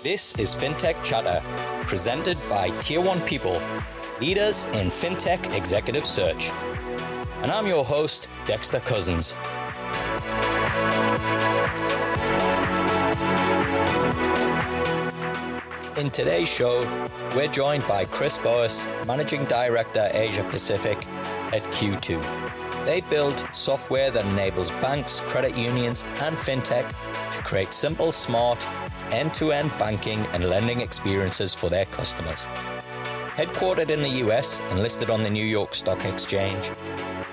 This is FinTech Chatter, presented by Tier 1 People, leaders in FinTech executive search. And I'm your host, Dexter Cousins. In today's show, we're joined by Chris Boas, Managing Director Asia Pacific at Q2. They build software that enables banks, credit unions, and FinTech to create simple, smart, end-to-end banking and lending experiences for their customers. Headquartered in the US and listed on the New York Stock Exchange,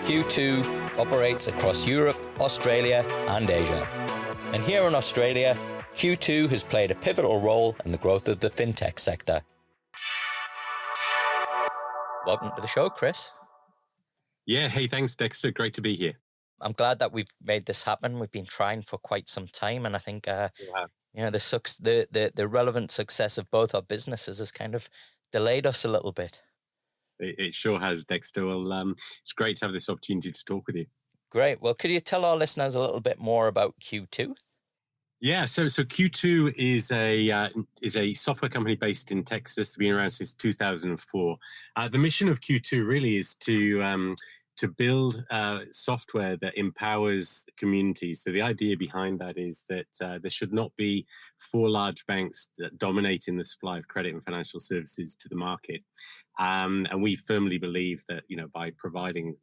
Q2 operates across Europe, Australia, and Asia. And here in Australia, Q2 has played a pivotal role in the growth of the FinTech sector. Welcome to the show, Chris. Yeah, hey, thanks, Dexter. Great to be here. I'm glad that we've made this happen. We've been trying for quite some time, and I think the relevant success of both our businesses has kind of delayed us a little bit. It sure has, Dexter. Well, it's great to have this opportunity to talk with you. Great. Well, could you tell our listeners a little bit more about Q2? Yeah, so Q2 is a software company based in Texas, been around since 2004. The mission of Q2 really is to build software that empowers communities. So the idea behind that is that there should not be four large banks that dominating the supply of credit and financial services to the market. And we firmly believe that, by providing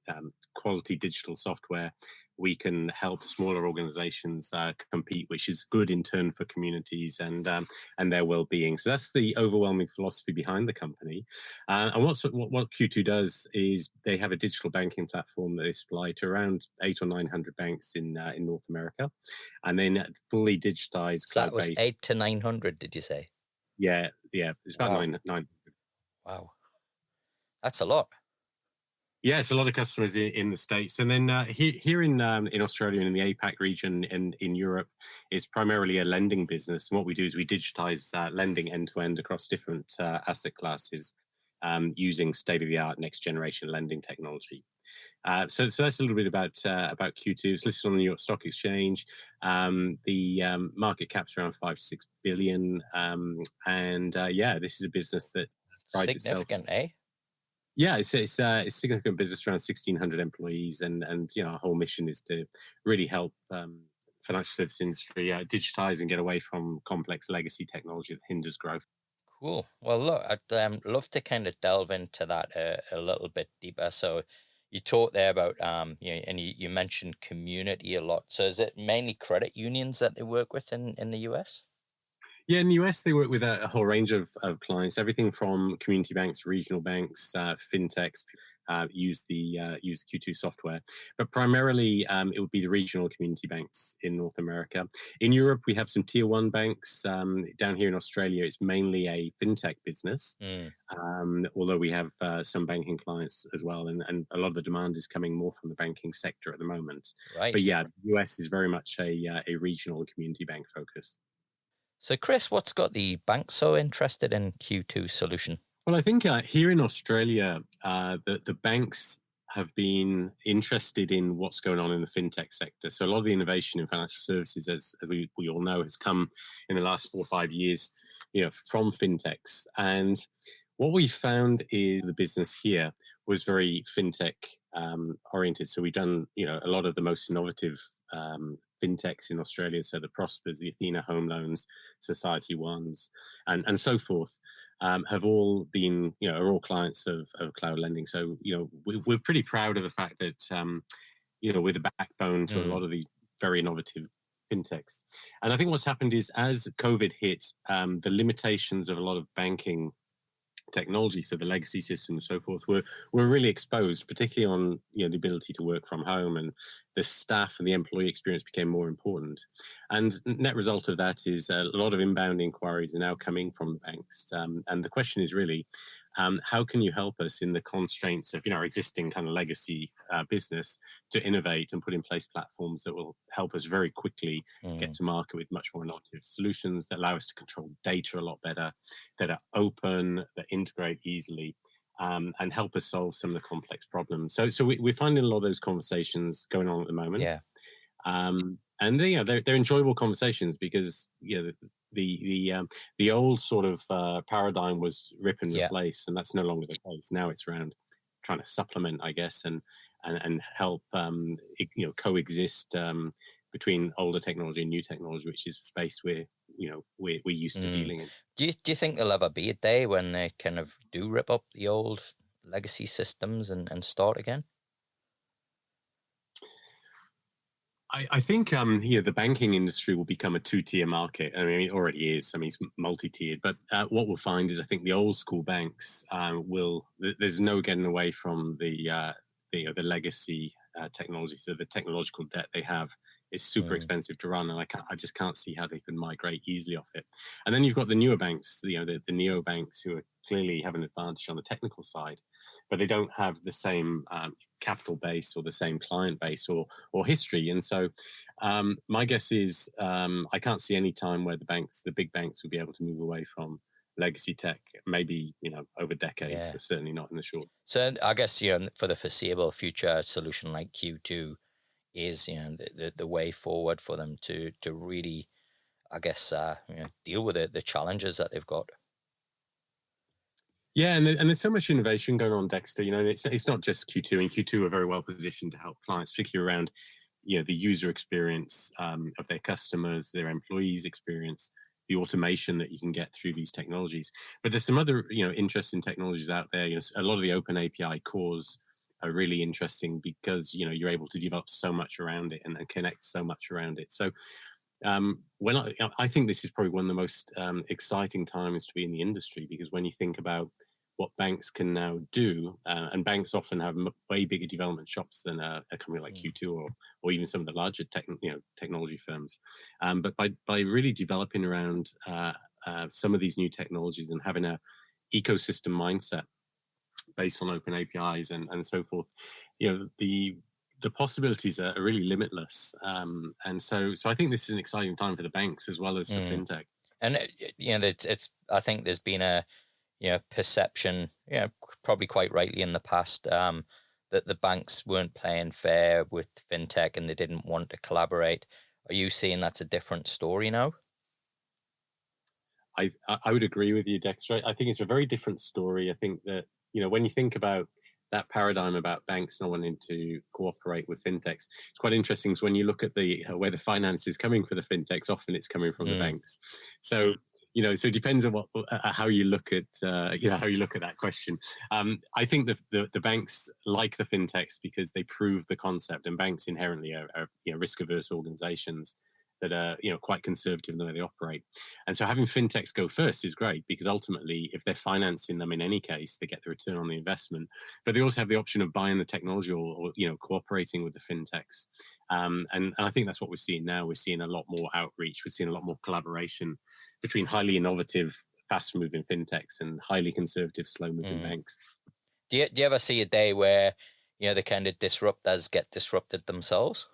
quality digital software, we can help smaller organizations compete, which is good in turn for communities and their well-being. So that's the overwhelming philosophy behind the company. And what Q2 does is they have a digital banking platform that they supply to around 800 or 900 banks in North America, and then fully digitized. So that was 800 to 900, did you say? Yeah, it's about 900. Wow, that's a lot. Yeah, it's a lot of customers in the States. And then here in Australia and in the APAC region in Europe, it's primarily a lending business. And what we do is we digitize lending end-to-end across different asset classes using state-of-the-art next-generation lending technology. So that's a little bit about Q2. It's listed on the New York Stock Exchange. The market cap's around 5 to 6 billion. This is a business that prides significant, itself. Yeah, it's a significant business, around 1,600 employees, and our whole mission is to really help financial services industry digitize and get away from complex legacy technology that hinders growth. Cool. Well, look, I'd love to kind of delve into that a little bit deeper. So you talked there about, and you mentioned community a lot. So is it mainly credit unions that they work with in the US? Yeah, in the US, they work with a whole range of clients, everything from community banks, regional banks, fintechs use the Q2 software. But primarily, it would be the regional community banks in North America. In Europe, we have some tier one banks. Down here in Australia, it's mainly a fintech business, although we have some banking clients as well. And a lot of the demand is coming more from the banking sector at the moment. Right. But yeah, the US is very much a regional community bank focus. So, Chris, what's got the banks so interested in Q2 solution? Well, I think here in Australia, the banks have been interested in what's going on in the fintech sector. So a lot of the innovation in financial services, as we all know, has come in the last 4 or 5 years, from fintechs. And what we found is the business here was very fintech oriented. So we've done, a lot of the most innovative fintechs in Australia, so the Prospas, the Athena home loans, Society Ones, and so forth, have all been, are all clients of cloud lending. So, we're pretty proud of the fact that, we're the backbone to a lot of the very innovative fintechs. And I think what's happened is as COVID hit, the limitations of a lot of banking technology, so the legacy systems and so forth, were really exposed, particularly on the ability to work from home, and the staff and the employee experience became more important. And net result of that is a lot of inbound inquiries are now coming from the banks, and the question is really, how can you help us in the constraints of our existing kind of legacy business to innovate and put in place platforms that will help us very quickly get to market with much more innovative solutions that allow us to control data a lot better, that are open, that integrate easily, and help us solve some of the complex problems. So we're finding a lot of those conversations going on at the moment. Yeah. and they're enjoyable conversations because the old sort of paradigm was rip and replace, and that's no longer the case. Now it's around trying to supplement, I guess, and help coexist between older technology and new technology, which is a space we're used to dealing in. Do you think there'll ever be a day when they kind of do rip up the old legacy systems and start again? I think the banking industry will become a two-tier market. I mean, it already is. I mean, it's multi-tiered. But what we'll find is, I think the old school banks there's no getting away from the legacy technology. So the technological debt they have is super expensive to run, and I just can't see how they can migrate easily off it. And then you've got the newer banks, the neo banks, who are clearly have an advantage on the technical side, but they don't have the same capital base or the same client base or history. And so my guess is I can't see any time where the big banks will be able to move away from legacy tech, maybe over decades, but certainly not in the short. So I guess for the foreseeable future, a solution like Q2 is the way forward for them to really, I guess, deal with the challenges that they've got. Yeah, and there's so much innovation going on, Dexter. It's not just Q2, and Q2 are very well positioned to help clients, particularly around the user experience of their customers, their employees' experience, the automation that you can get through these technologies. But there's some other interesting technologies out there. A lot of the open API cores are really interesting because you're able to develop so much around it and connect so much around it. So when I think this is probably one of the most exciting times to be in the industry, because when you think about what banks can now do, and banks often have way bigger development shops than a company like Q2 or even some of the larger technology firms. But by really developing around some of these new technologies and having a ecosystem mindset based on open APIs and so forth, the possibilities are really limitless. And so I think this is an exciting time for the banks as well as for fintech. And it's I think there's been a perception, probably quite rightly in the past, that the banks weren't playing fair with fintech and they didn't want to collaborate. Are you seeing that's a different story now? I would agree with you, Dexter. I think it's a very different story. I think that when you think about that paradigm about banks not wanting to cooperate with fintechs, it's quite interesting. So when you look at where the finance is coming for the fintechs, often it's coming from the banks. So so it depends on how you look at that question. I think the banks like the fintechs because they prove the concept, and banks inherently are risk averse organizations that are quite conservative in the way they operate. And so having fintechs go first is great, because ultimately if they're financing them in any case, they get the return on the investment, but they also have the option of buying the technology or cooperating with the fintechs. And I think that's what we're seeing now. We're seeing a lot more outreach. We're seeing a lot more collaboration between highly innovative, fast-moving fintechs and highly conservative, slow-moving banks. Do you ever see a day where the kind of disruptors get disrupted themselves?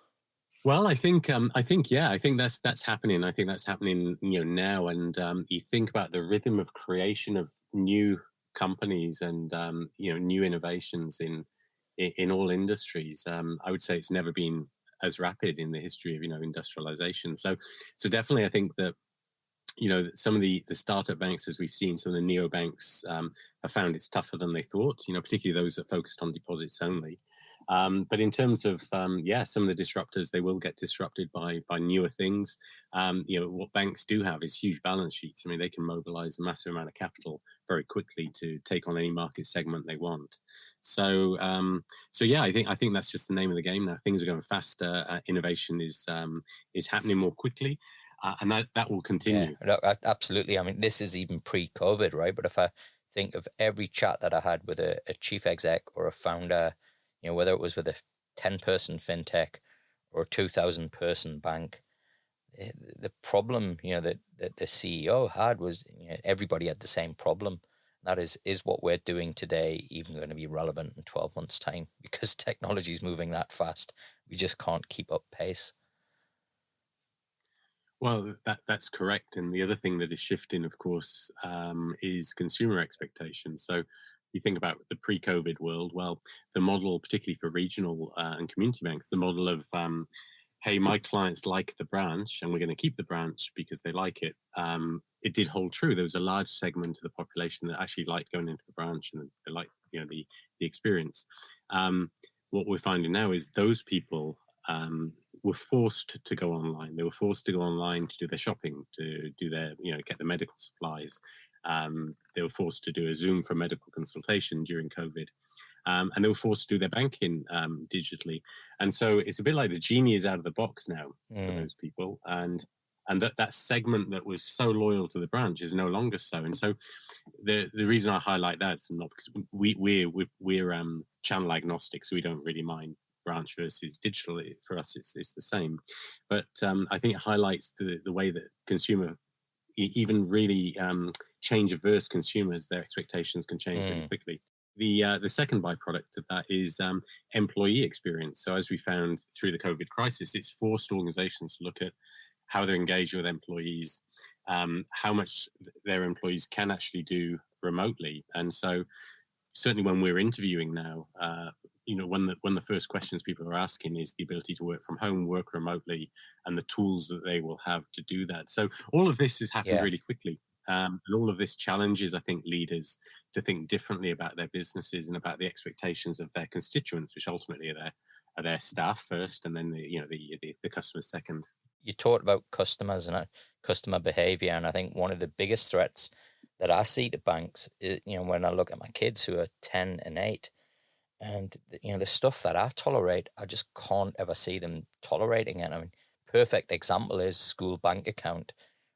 Well, I think that's happening. I think that's happening now. And you think about the rhythm of creation of new companies and new innovations in all industries. I would say it's never been as rapid in the history of industrialization. So definitely, I think that some of the startup banks, as we've seen, some of the neo banks have found it's tougher than they thought. Particularly those that focused on deposits only. But in terms of some of the disruptors, they will get disrupted by newer things. What banks do have is huge balance sheets. I mean, they can mobilize a massive amount of capital very quickly to take on any market segment they want. So yeah, I think that's just the name of the game now. Things are going faster. Innovation is happening more quickly. And that will continue. Yeah, absolutely. I mean, this is even pre-COVID, right? But if I think of every chat that I had with a chief exec or a founder, whether it was with a 10-person fintech or a 2,000-person bank, the problem, that the CEO had was everybody had the same problem. That is what we're doing today even going to be relevant in 12 months' time? Because technology is moving that fast. We just can't keep up pace. Well, that's correct. And the other thing that is shifting, of course, is consumer expectations. So you think about the pre-COVID world, well, the model, particularly for regional and community banks, the model of hey, my clients like the branch and we're going to keep the branch because they like it, it did hold true. There was a large segment of the population that actually liked going into the branch and they liked, the experience. What we're finding now is those people were forced to go online. They were forced to go online to do their shopping, to do their, get the medical supplies. They were forced to do a Zoom for medical consultation during COVID. And they were forced to do their banking digitally. And so it's a bit like the genie is out of the box now for those people. And that segment that was so loyal to the branch is no longer so. And so the reason I highlight that is not because we're channel agnostic, so we don't really mind branch versus digital. For us, it's the same. But I think it highlights the way that consumer, even really change averse consumers, their expectations can change really quickly. The second byproduct of that is employee experience. So as we found through the COVID crisis, it's forced organizations to look at how they're engaged with employees, how much their employees can actually do remotely. And so certainly when we're interviewing now, one of the first questions people are asking is the ability to work from home, work remotely, and the tools that they will have to do that. So all of this has happened really quickly. And all of this challenges, I think, leaders to think differently about their businesses and about the expectations of their constituents, which ultimately are their staff first, and then the customers second. You talked about customers and customer behavior, and I think one of the biggest threats that I see to banks is, when I look at my kids who are 10 and 8, and the stuff that I tolerate, I just can't ever see them tolerating it. I mean, perfect example is school bank account,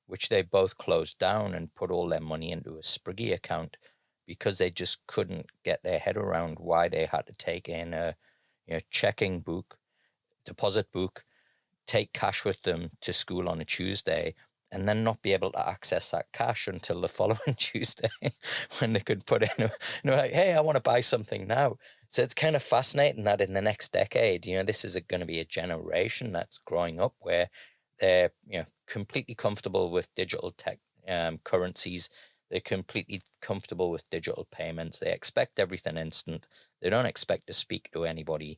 which they both closed down and put all their money into a Spriggy account because they just couldn't get their head around why they had to take in a checking book, deposit book, take cash with them to school on a Tuesday, and then not be able to access that cash until the following Tuesday when they could put in, like, hey, I want to buy something now. So it's kind of fascinating that in the next decade, this is going to be a generation that's growing up where they're, completely comfortable with digital tech currencies. They're completely comfortable with digital payments. They expect everything instant. They don't expect to speak to anybody.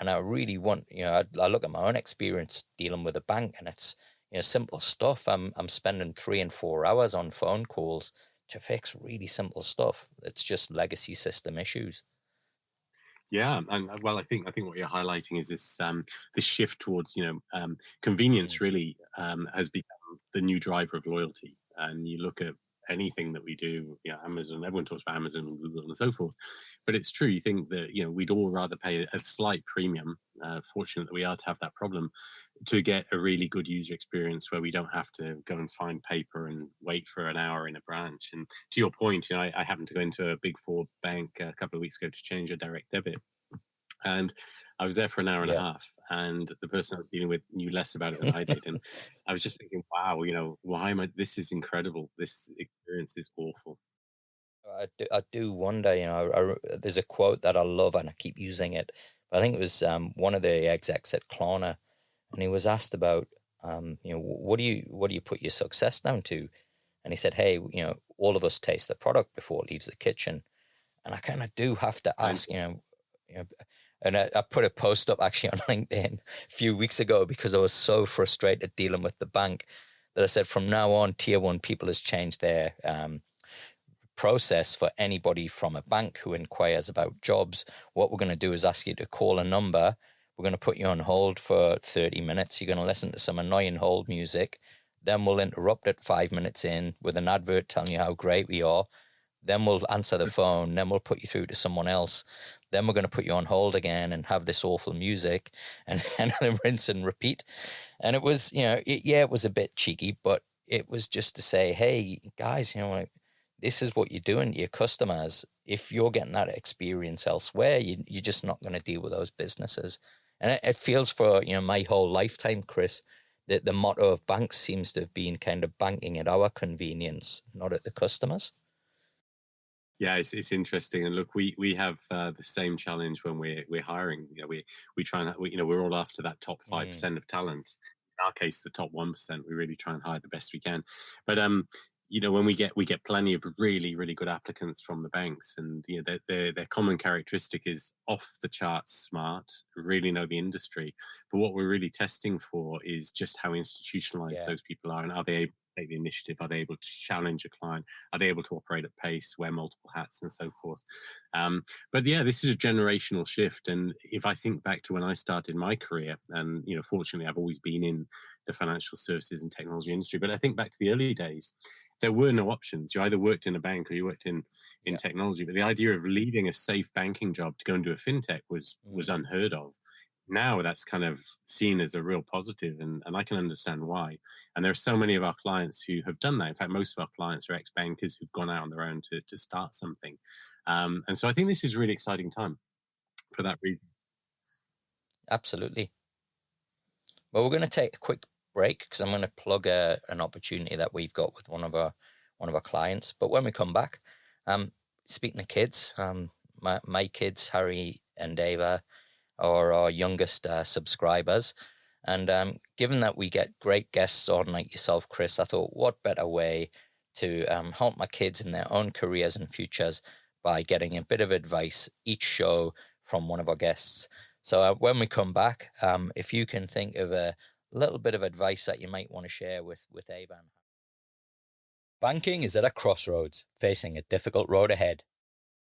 And I really want, I look at my own experience dealing with a bank, and it's, simple stuff. I'm spending 3 and 4 hours on phone calls to fix really simple stuff. It's just legacy system issues. Yeah, and well, I think what you're highlighting is this shift towards convenience. Really has become the new driver of loyalty. And you look at anything that we do, Amazon. Everyone talks about Amazon and Google and so forth, but it's true. You think that we'd all rather pay a slight premium. Fortunate that we are to have that problem to get a really good user experience where we don't have to go and find paper and wait for an hour in a branch. And to your point, I happened to go into a big 4 bank a couple of weeks ago to change a direct debit, and I was there for an hour and a half, and the person I was dealing with knew less about it than I did. And I was just thinking, wow, why am I, this is incredible. This experience is awful. I do wonder, there's a quote that I love and I keep using it. But I think it was one of the execs at Klarna, and he was asked about, what do you put your success down to? And he said, hey, all of us taste the product before it leaves the kitchen. And I kind of do have to ask, and I put a post up actually on LinkedIn a few weeks ago because I was so frustrated dealing with the bank that I said from now on, Tier 1 people has changed their process for anybody from a bank who inquires about jobs. What we're going to do is ask you to call a number. We're going to put you on hold for 30 minutes. You're going to listen to some annoying hold music. Then we'll interrupt it 5 minutes in with an advert telling you how great we are. Then we'll answer the phone. Then we'll put you through to someone else. Then we're going to put you on hold again and have this awful music and then rinse and repeat. And it was, it was a bit cheeky, but it was just to say, hey, guys, this is what you're doing to your customers. If you're getting that experience elsewhere, you're just not going to deal with those businesses. And it feels for, my whole lifetime, Chris, that the motto of banks seems to have been kind of banking at our convenience, not at the customers. Yeah, it's interesting, and look, we have the same challenge when we're hiring. We try and we're all after that top 5% of talent. In our case, the top 1%. We really try and hire the best we can. But when we get plenty of really, really good applicants from the banks, and their common characteristic is off the charts smart, really know the industry. But what we're really testing for is just how institutionalized those people are, and are they able to take the initiative? Are they able to challenge a client? Are they able to operate at pace, wear multiple hats, and so forth? But yeah, this is a generational shift. And if I think back to when I started my career, and fortunately, I've always been in the financial services and technology industry. But I think back to the early days, there were no options. You either worked in a bank or you worked in technology. But the idea of leaving a safe banking job to go and do a fintech was unheard of. Now that's kind of seen as a real positive, and I can understand why. And there are so many of our clients who have done that. In fact, most of our clients are ex-bankers who've gone out on their own to start something. And so I think this is a really exciting time for that reason. Absolutely. Well, we're going to take a quick break because I'm going to plug an opportunity that we've got with one of our clients. But when we come back, speaking of kids, my kids, Harry and Ava, are our youngest subscribers. And given that we get great guests on like yourself, Chris, I thought what better way to help my kids in their own careers and futures by getting a bit of advice each show from one of our guests. So when we come back, if you can think of a little bit of advice that you might want to share with Ava. Banking is at a crossroads, facing a difficult road ahead.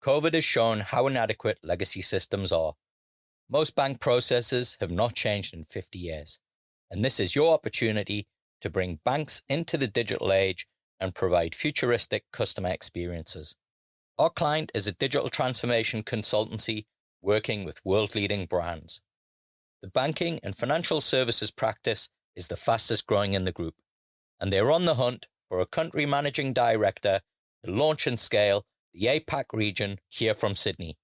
COVID has shown how inadequate legacy systems are. Most bank processes have not changed in 50 years, and this is your opportunity to bring banks into the digital age and provide futuristic customer experiences. Our client is a digital transformation consultancy working with world-leading brands. The banking and financial services practice is the fastest growing in the group, and they're on the hunt for a country managing director to launch and scale the APAC region here from Sydney.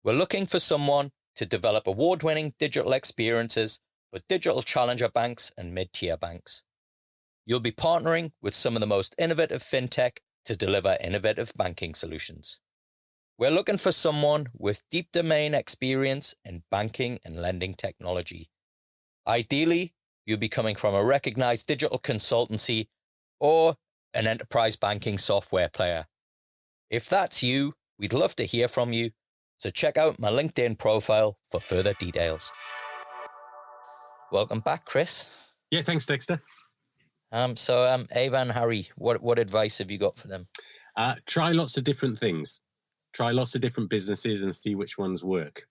We're looking for someone to develop award-winning digital experiences for digital challenger banks and mid-tier banks. You'll be partnering with some of the most innovative fintech to deliver innovative banking solutions. We're looking for someone with deep domain experience in banking and lending technology. Ideally, you'll be coming from a recognized digital consultancy or an enterprise banking software player. If that's you, we'd love to hear from you, so check out my LinkedIn profile for further details. Welcome back, Chris. Yeah, thanks, Dexter. So Ava and Harry, what advice have you got for them? Try lots of different things. Try lots of different businesses and see which ones work.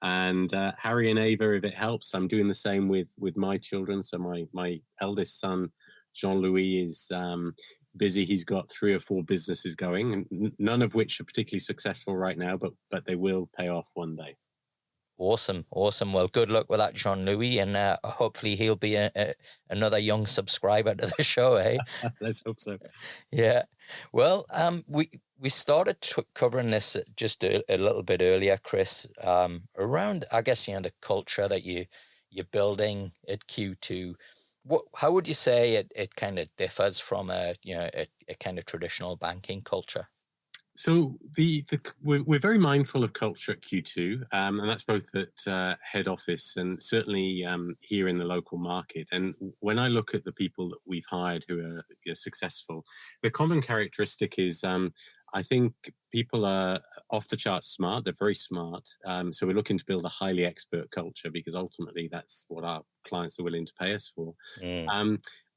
And Harry and Ava, if it helps, I'm doing the same with my children. So my eldest son, Jean-Louis, is busy. He's got 3 or 4 businesses going, and none of which are particularly successful right now, but they will pay off one day. Awesome. Well, good luck with that, Jean-Louis, and hopefully he'll be another young subscriber to the show, eh? Let's hope so. Yeah. Well, we started covering this just a little bit earlier, Chris, around, I guess, the culture that you're building at Q2. How would you say it kind of differs from a kind of traditional banking culture? So we're very mindful of culture at Q2, and that's both at head office and certainly here in the local market. And when I look at the people that we've hired who are successful, the common characteristic is I think people are off the charts smart. They're very smart. So we're looking to build a highly expert culture because ultimately that's what our clients are willing to pay us for.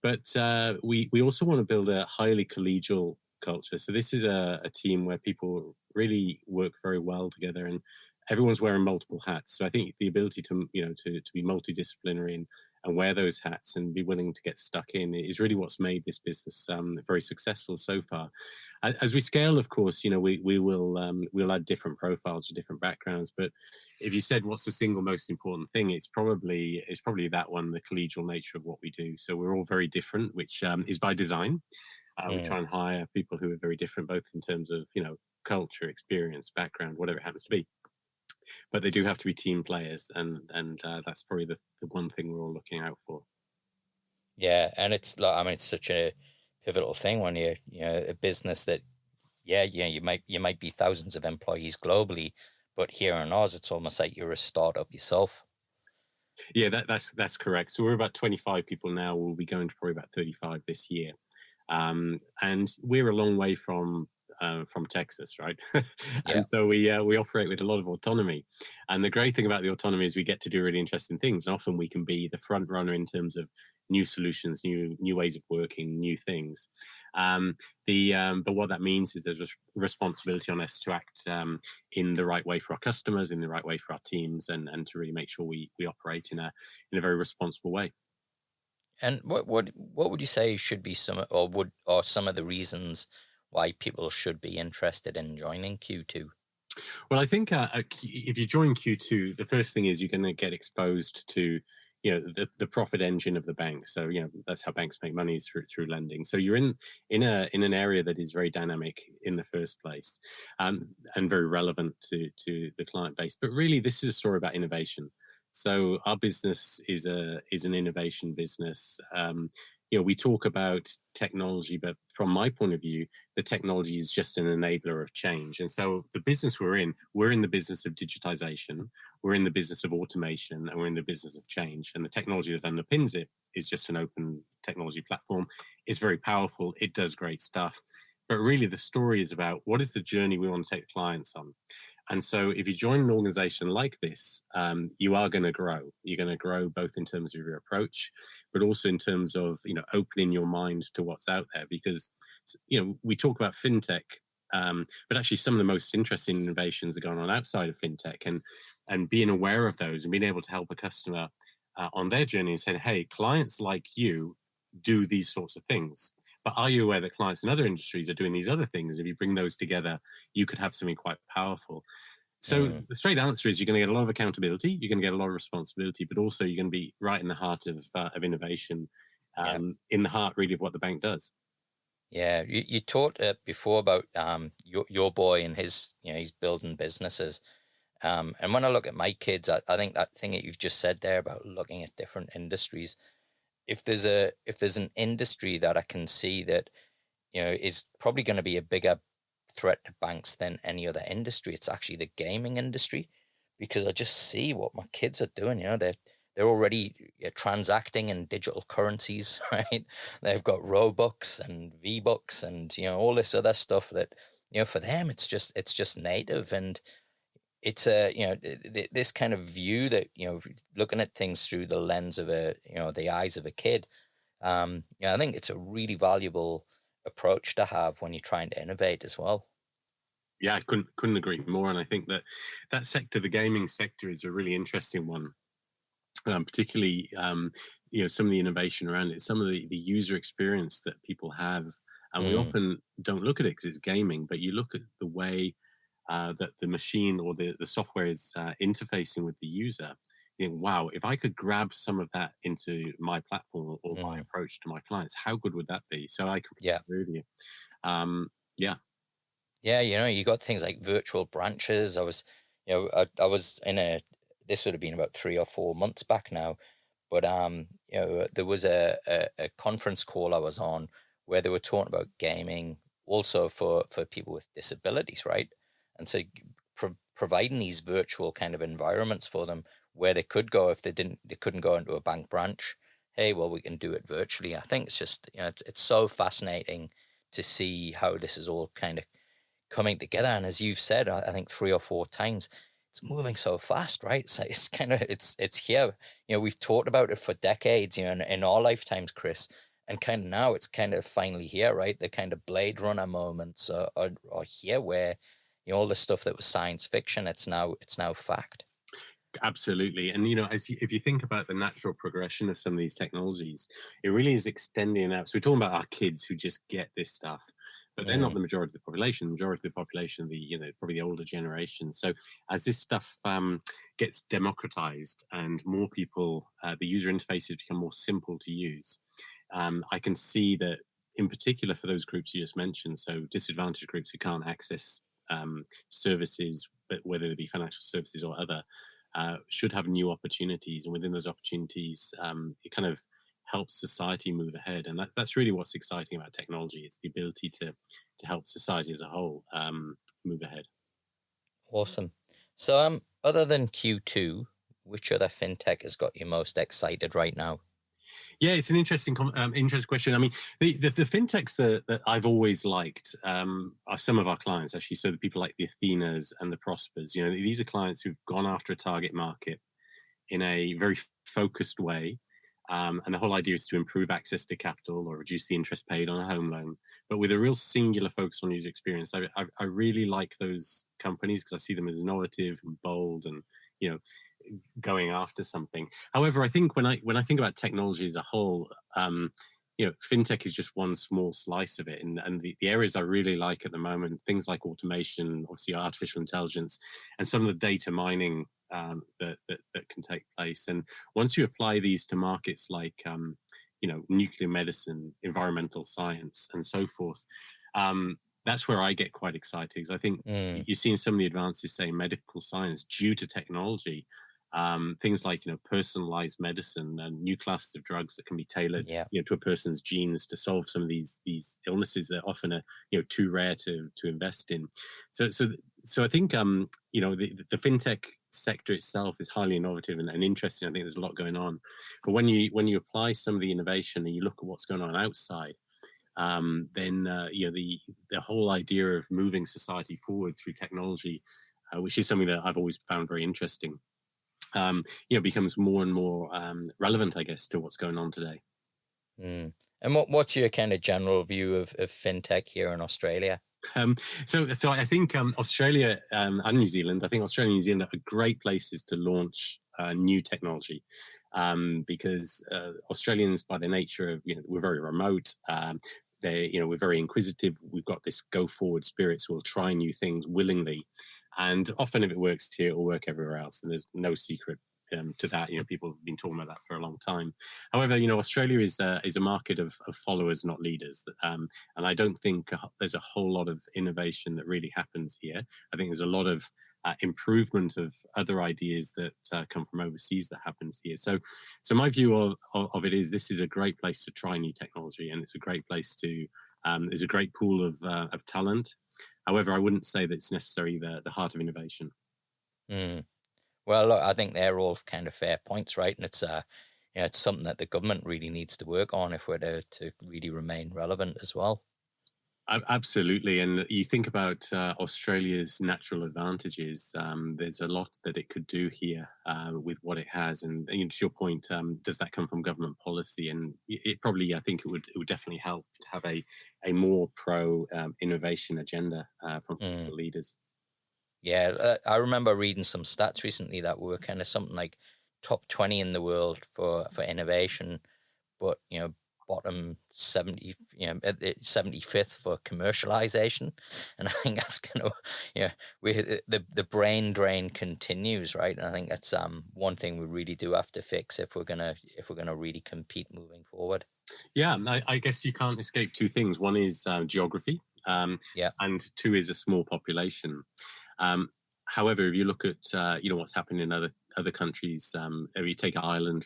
But we also want to build a highly collegial culture. So this is a team where people really work very well together, and everyone's wearing multiple hats. So I think the ability to be multidisciplinary and wear those hats and be willing to get stuck in is really what's made this business very successful so far. As we scale, of course, we'll add different profiles with different backgrounds. But if you said what's the single most important thing, it's probably that one, the collegial nature of what we do. So we're all very different, which is by design. We try and hire people who are very different, both in terms of, culture, experience, background, whatever it happens to be. But they do have to be team players, and that's probably the one thing we're all looking out for. Yeah, and it's such a pivotal thing when you're a business that, you might be thousands of employees globally, but here in Oz, it's almost like you're a startup yourself. Yeah, that's correct. So we're about 25 people now. We'll be going to probably about 35 this year. And we're a long way from Texas, right? Yeah. And so we operate with a lot of autonomy. And the great thing about the autonomy is we get to do really interesting things. And often we can be the front runner in terms of new solutions, new ways of working, new things. But what that means is there's a responsibility on us to act in the right way for our customers, in the right way for our teams, and to really make sure we operate in a very responsible way. And what would you say should be some of the reasons why people should be interested in joining Q2? Well, I think if you join Q2, the first thing is you're going to get exposed to, the profit engine of the bank. So that's how banks make money, is through lending. So you're in an area that is very dynamic in the first place, and very relevant to the client base. But really, this is a story about innovation. So our business is an innovation business. We talk about technology, but from my point of view, the technology is just an enabler of change. And so the business we're in the business of digitization, we're in the business of automation, and we're in the business of change. And the technology that underpins it is just an open technology platform. It's very powerful. It does great stuff. But really, the story is about what is the journey we want to take clients on. And so if you join an organization like this, you are going to grow. You're going to grow both in terms of your approach, but also in terms of, opening your mind to what's out there. Because, we talk about fintech, but actually some of the most interesting innovations are going on outside of fintech, and being aware of those and being able to help a customer on their journey and saying, hey, clients like you do these sorts of things. But are you aware that clients in other industries are doing these other things? If you bring those together, you could have something quite powerful. So the straight answer is you're going to get a lot of accountability, you're going to get a lot of responsibility, but also you're going to be right in the heart of innovation, Yeah. in the heart really of what the bank does. Yeah, you talked before about your boy and his, he's building businesses. And when I look at my kids, I think that thing that you've just said there about looking at different industries, if there's an industry that I can see that is probably going to be a bigger threat to banks than any other industry, it's actually the gaming industry, because I just see what my kids are doing. They're already transacting in digital currencies, right? They've got Robux and V-Bucks and all this other stuff that for them it's just native. And it's this kind of view that looking at things through the lens of the eyes of a kid. I think it's a really valuable approach to have when you're trying to innovate as well. Yeah, I couldn't agree more. And I think that sector, the gaming sector, is a really interesting one, particularly some of the innovation around it, some of the user experience that people have. And we Mm, often don't look at it because it's gaming, but you look at the way that the machine or the software is interfacing with the user. You think, wow, if I could grab some of that into my platform or my mm, approach to my clients, how good would that be? So I completely yeah. agree with you. Yeah. Yeah, you got things like virtual branches. I was in this would have been about 3 or 4 months back now, but there was a conference call I was on where they were talking about gaming also for people with disabilities, right? And so providing these virtual kind of environments for them where they could go if they couldn't go into a bank branch. Hey, well, we can do it virtually. I think it's just, it's so fascinating to see how this is all kind of coming together. And as you've said, I think 3 or 4 times, it's moving so fast, right? It's kind of it's here. We've talked about it for decades, in our lifetimes, Chris, and kind of now it's kind of finally here, right? The kind of Blade Runner moments are here, where all the stuff that was science fiction, it's now fact. Absolutely. And, if you think about the natural progression of some of these technologies, it really is extending out. So we're talking about our kids who just get this stuff, but they're not Mm, the majority of the population. The majority of the population, probably the older generation. So as this stuff gets democratized and more people, the user interfaces become more simple to use, I can see that in particular for those groups you just mentioned, so disadvantaged groups who can't access services, but whether they be financial services or other, should have new opportunities, and within those opportunities, it kind of helps society move ahead. And that's really what's exciting about technology. It's the ability to help society as a whole move ahead. awesome. So, other than Q2, which other fintech has got you most excited right now? Yeah, it's an interesting question. I mean, the fintechs that I've always liked are some of our clients, actually. So the people like the Athenas and the Prospas, these are clients who've gone after a target market in a very focused way. And the whole idea is to improve access to capital or reduce the interest paid on a home loan, but with a real singular focus on user experience. I really like those companies because I see them as innovative and bold and, going after something. However, I think when I think about technology as a whole, fintech is just one small slice of it. And the areas I really like at the moment, things like automation, obviously artificial intelligence, and some of the data mining that can take place. And once you apply these to markets like nuclear medicine, environmental science, and so forth, that's where I get quite excited, because I think you've seen some of the advances, say, in medical science due to technology. Things like personalized medicine and new classes of drugs that can be tailored to a person's genes to solve some of these illnesses that often are too rare to invest in. So I think the fintech sector itself is highly innovative and interesting. I think there's a lot going on, but when you apply some of the innovation and you look at what's going on outside, then the whole idea of moving society forward through technology, which is something that I've always found very interesting, becomes more and more relevant, I guess, to what's going on today. And what's your kind of general view of fintech here in Australia? So I think Australia and New Zealand, I think Australia and New Zealand are great places to launch new technology, because Australians, by their nature, we're very remote. We're very inquisitive. We've got this go forward spirit, so we'll try new things willingly. And often, if it works here, it will work everywhere else. And there's no secret to that. People have been talking about that for a long time. However, Australia is a market of followers, not leaders. And I don't think there's a whole lot of innovation that really happens here. I think there's a lot of improvement of other ideas that come from overseas that happens here. So my view of it is, this is a great place to try new technology, and it's a great place to. There's a great pool of talent. However, I wouldn't say that it's necessarily the heart of innovation. Well, look, I think they're all kind of fair points, right? And it's it's something that the government really needs to work on if we're to really remain relevant as well. Absolutely. And you think about Australia's natural advantages, there's a lot that it could do here with what it has. And to your point, does that come from government policy? And it probably, I think it would definitely help to have a more pro innovation agenda from leaders. Yeah, I remember reading some stats recently that were kind of something like top 20 in the world for innovation, but bottom 70, at the 75th for commercialization. And I think that's kind of, the brain drain continues, right? And I think that's one thing we really do have to fix if we're gonna really compete moving forward. Yeah, I guess you can't escape two things. One is geography, and two is a small population. However, if you look at what's happened in other countries, if you take Ireland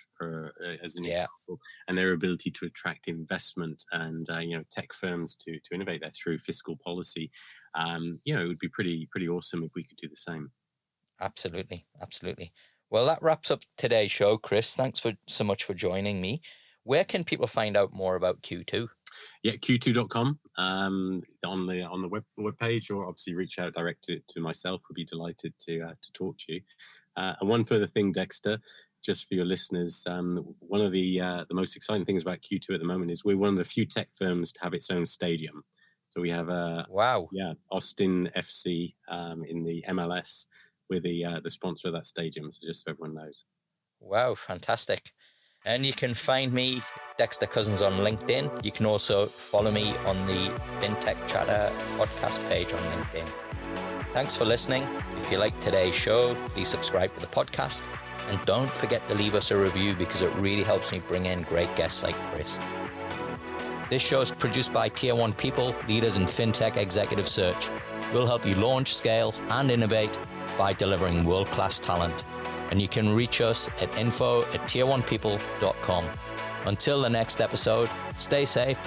as an example, and their ability to attract investment and tech firms to innovate there through fiscal policy, it would be pretty awesome if we could do the same. Absolutely. Well, that wraps up today's show, Chris. Thanks so much for joining me. Where can people find out more about Q2? Yeah, Q2.com on the web page, or obviously reach out directly to myself. We'd be delighted to talk to you. And one further thing, Dexter, just for your listeners, one of the most exciting things about Q2 at the moment is we're one of the few tech firms to have its own stadium. So we have Austin FC in the MLS. We're the sponsor of that stadium, so just so everyone knows. Wow, fantastic. And you can find me, Dexter Cousins, on LinkedIn. You can also follow me on the Fintech Chatter podcast page on LinkedIn. Thanks for listening. If you like today's show, please subscribe to the podcast. And don't forget to leave us a review, because it really helps me bring in great guests like Chris. This show is produced by Tier 1 people, leaders in fintech executive search. We'll help you launch, scale, and innovate by delivering world-class talent. And you can reach us at info@tier1people.com. Until the next episode, stay safe